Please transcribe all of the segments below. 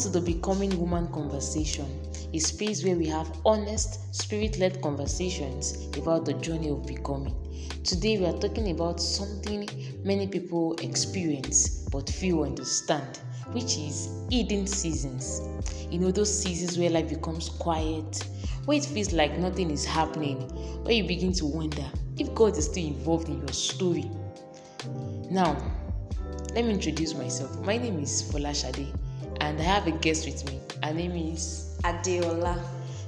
to the Becoming Woman conversation, a space where we have honest, spirit-led conversations about the journey of becoming. Today we are talking about something many people experience but few understand, which is hidden seasons. Those seasons where life becomes quiet, where it feels like nothing is happening, where you begin to wonder if God is still involved in your story. Now, let me introduce myself. My name is Folashade, and I have a guest with me. Her name is Adeola.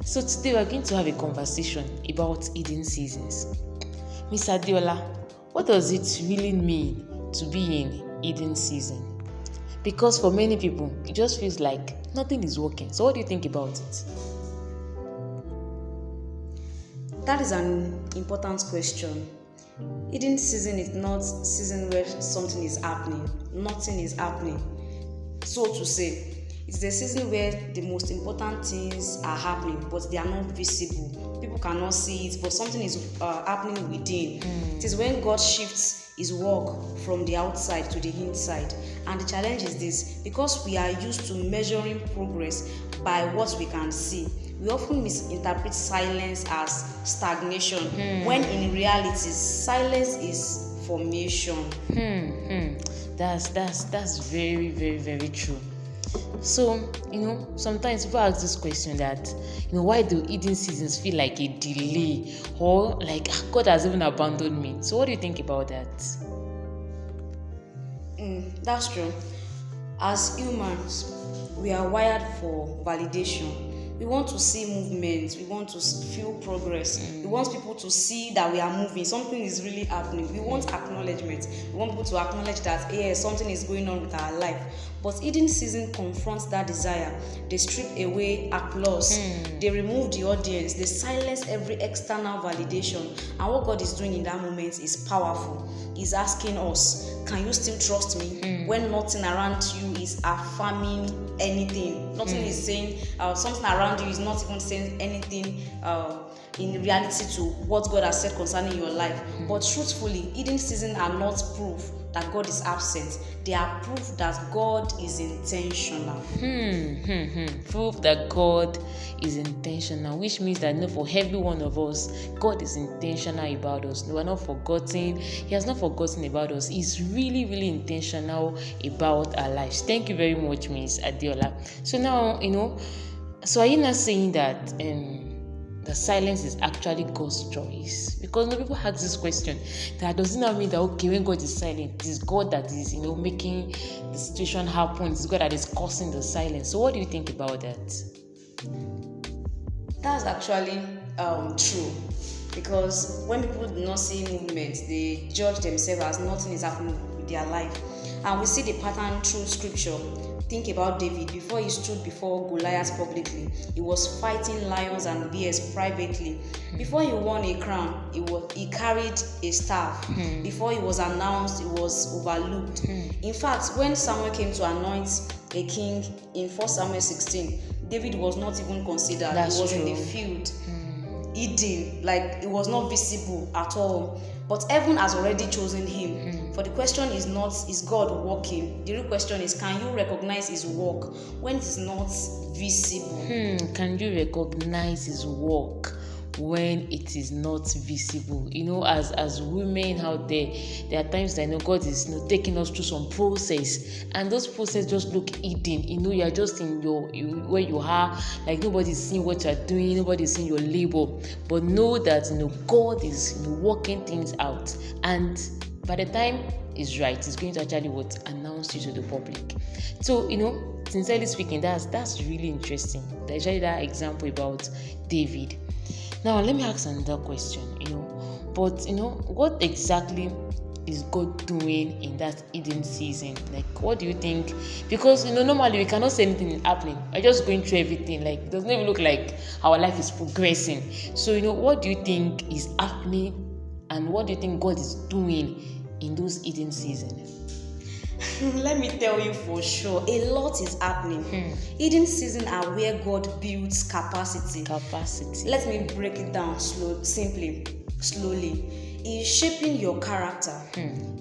So today we are going to have a conversation about hidden seasons. Miss Adeola, what does it really mean to be in hidden season? Because for many people, it just feels like nothing is working. So what do you think about it? That is an important question. Hidden season is not season where something is happening, nothing is happening, so to say. It's the season where the most important things are happening, but they are not visible. People cannot see it, but something is happening within. It is when God shifts his work from the outside to the inside. And the challenge is this: because we are used to measuring progress by what we can see, we often misinterpret silence as stagnation, when in reality silence is formation. That's very, very, very true. So, sometimes people ask this question that, why do hidden seasons feel like a delay, or like God has even abandoned me? So what do you think about that? That's true. As humans, we are wired for validation. We want to see movement. We want to feel progress. We want people to see that we are moving. Something is really happening. We want acknowledgement. We want people to acknowledge that, something is going on with our life. But hidden season confronts that desire. They strip away applause. They remove the audience. They silence every external validation. And what God is doing in that moment is powerful. He's asking us, can you still trust me when nothing around you is affirming anything? Nothing is saying, something around you is not even saying anything in reality to what God has said concerning your life. But truthfully, hidden seasons are not proof that God is absent. They are proof that God is intentional. Proof that God is intentional, which means that for every one of us, God is intentional about us. We are not forgotten. He has not forgotten about us. He's really, really intentional about our lives. Thank you very much, Miss Adeola. So now, so are you not saying that the silence is actually God's choice? Because people ask this question, that does it not mean that when God is silent, it is God that is making the situation happen, it's God that is causing the silence? So what do you think about that? That's actually true, because when people do not see movement, they judge themselves as nothing is happening with their life. And we see the pattern through scripture. Think about David. Before he stood before Goliath publicly, he was fighting lions and bears privately. Before he won a crown, he carried a staff. Before he was announced, he was overlooked. In fact, when Samuel came to anoint a king in 1 Samuel 16, David was not even considered. He was in the field, hidden, like it was not visible at all. But heaven has already chosen him. For the question is not, is God working? The real question is, can you recognize his work when it is not visible? Can you recognize his work when it is not visible? As women out there are times that God is taking us through some process, and those processes just look hidden. You are just in where you are, like nobody's seeing what you are doing, nobody's seeing your labor. But know that God is working things out, and by the time is right, it's going to actually announce you to the public. So sincerely speaking, that's really interesting. There's actually that example about David. Now let me ask another question. What exactly is God doing in that hidden season? Like, what do you think? Because normally we cannot say anything is happening. We're just going through everything. Like, it doesn't even look like our life is progressing. So what do you think is happening, and what do you think God is doing in those hidden seasons? Let me tell you for sure, a lot is happening. Hidden seasons are where God builds capacity. Let me break it down slowly. He is shaping your character.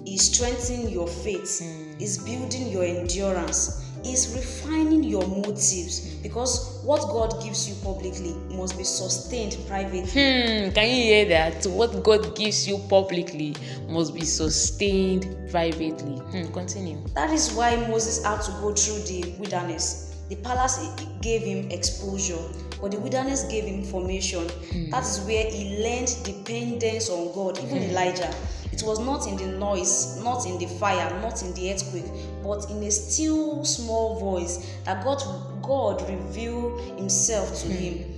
He is strengthening your faith. He is building your endurance. is refining your motives, because what God gives you publicly must be sustained privately. Can you hear that? What God gives you publicly must be sustained privately. Continue. That is why Moses had to go through the wilderness. The palace gave him exposure, but the wilderness gave him formation. That is where he learned dependence on God. Even Elijah, it was not in the noise, not in the fire, not in the earthquake, but in a still small voice that God revealed himself to him.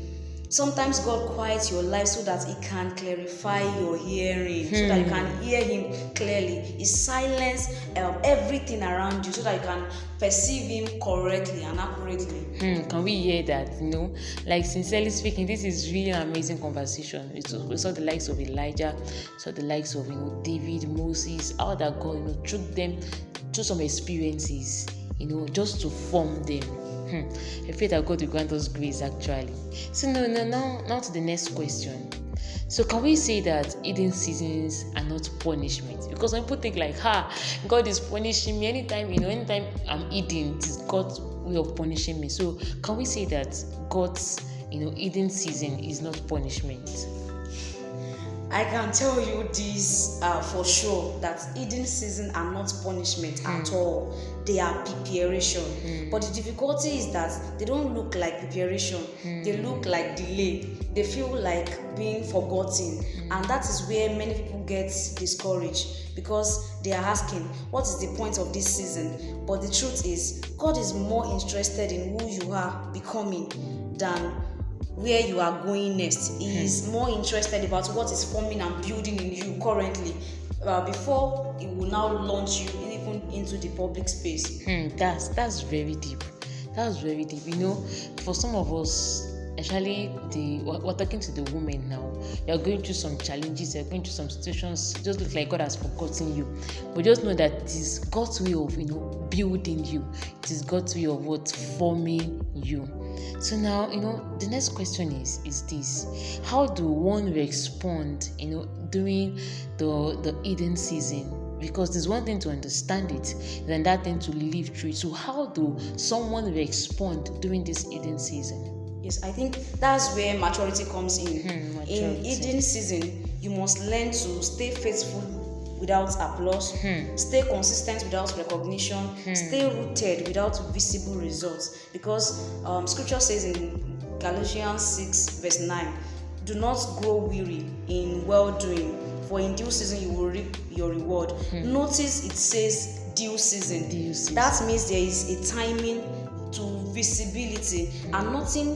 Sometimes God quiets your life so that He can clarify your hearing, so that you can hear Him clearly. He silences everything around you so that you can perceive Him correctly and accurately. Can we hear that? Like, sincerely speaking, this is really an amazing conversation. We saw the likes of Elijah, saw the likes of David, Moses, how that God took them through some experiences, just to form them. I pray that God will grant us grace, actually. So now to the next question. So can we say that hidden seasons are not punishment? Because when people think like, God is punishing me anytime I'm hidden, it is God's way of punishing me. So can we say that God's hidden season is not punishment? I can tell you this for sure, that hidden seasons are not punishment at all. They are preparation. But the difficulty is that they don't look like preparation. They look like delay. They feel like being forgotten. And that is where many people get discouraged, because they are asking, what is the point of this season? But the truth is, God is more interested in who you are becoming than where you are going next. He is more interested about what is forming and building in you currently, before He will now launch you even into the public space. That's very deep. That's very deep. For some of us, especially we're talking to the women now. You're going through some challenges, you're going through some situations. It just looks like God has forgotten you. But just know that it is God's way of building you. It is God's way of forming you. So now, the next question is this: how do one respond, during the hidden season? Because there's one thing to understand it, then that thing to live through it. So how do someone respond during this hidden season? Yes, I think that's where maturity comes in. In hidden season, you must learn to stay faithful without applause, stay consistent without recognition, stay rooted without visible results. Because scripture says in Galatians 6 verse 9, do not grow weary in well-doing, for in due season you will reap your reward. Notice it says due season. That means there is a timing to visibility, and until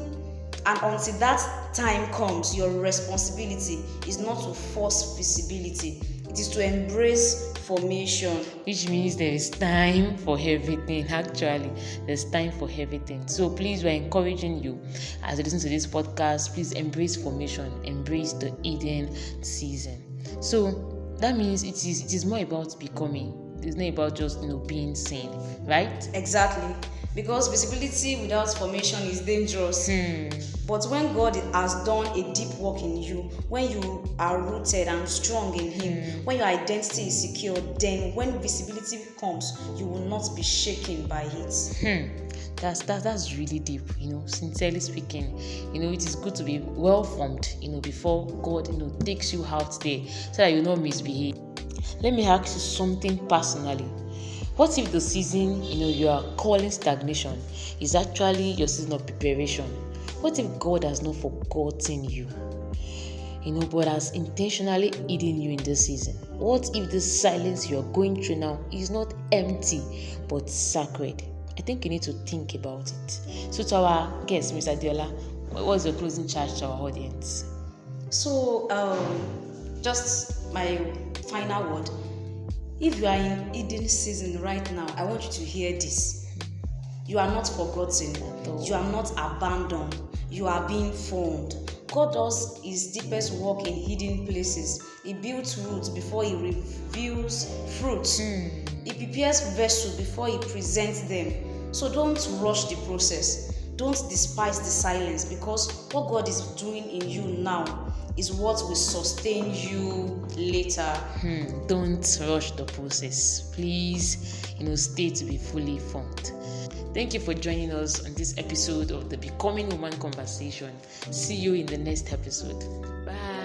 that time comes, your responsibility is not to force visibility. It is to embrace formation. Which means there is time for everything. Actually, there's time for everything. So please, we're encouraging you, as you listen to this podcast, please embrace formation, embrace the hidden season. So that means it is more about becoming. It's not about just being seen, right? Exactly. Because visibility without formation is dangerous. But when God has done a deep work in you, when you are rooted and strong in Him, when your identity is secure, then when visibility comes, you will not be shaken by it. That's really deep. Sincerely speaking, it is good to be well formed, before God, takes you out there, so that you not misbehave. Let me ask you something personally. What if the season, you are calling stagnation is actually your season of preparation? What if God has not forgotten you, but has intentionally hidden you in this season? What if the silence you are going through now is not empty, but sacred? I think you need to think about it. So to our guest, Mr. Diola, what's your closing charge to our audience? So, just my final word. If you are in hidden season right now, I want you to hear this. You are not forgotten. You are not abandoned. You are being formed. God does His deepest work in hidden places. He builds roots before He reveals fruits. He prepares vessels before He presents them. So don't rush the process. Don't despise the silence, because what God is doing in you now is what will sustain you later. Don't rush the process. Please, stay to be fully formed. Thank you for joining us on this episode of the Becoming Woman Conversation. See you in the next episode. Bye.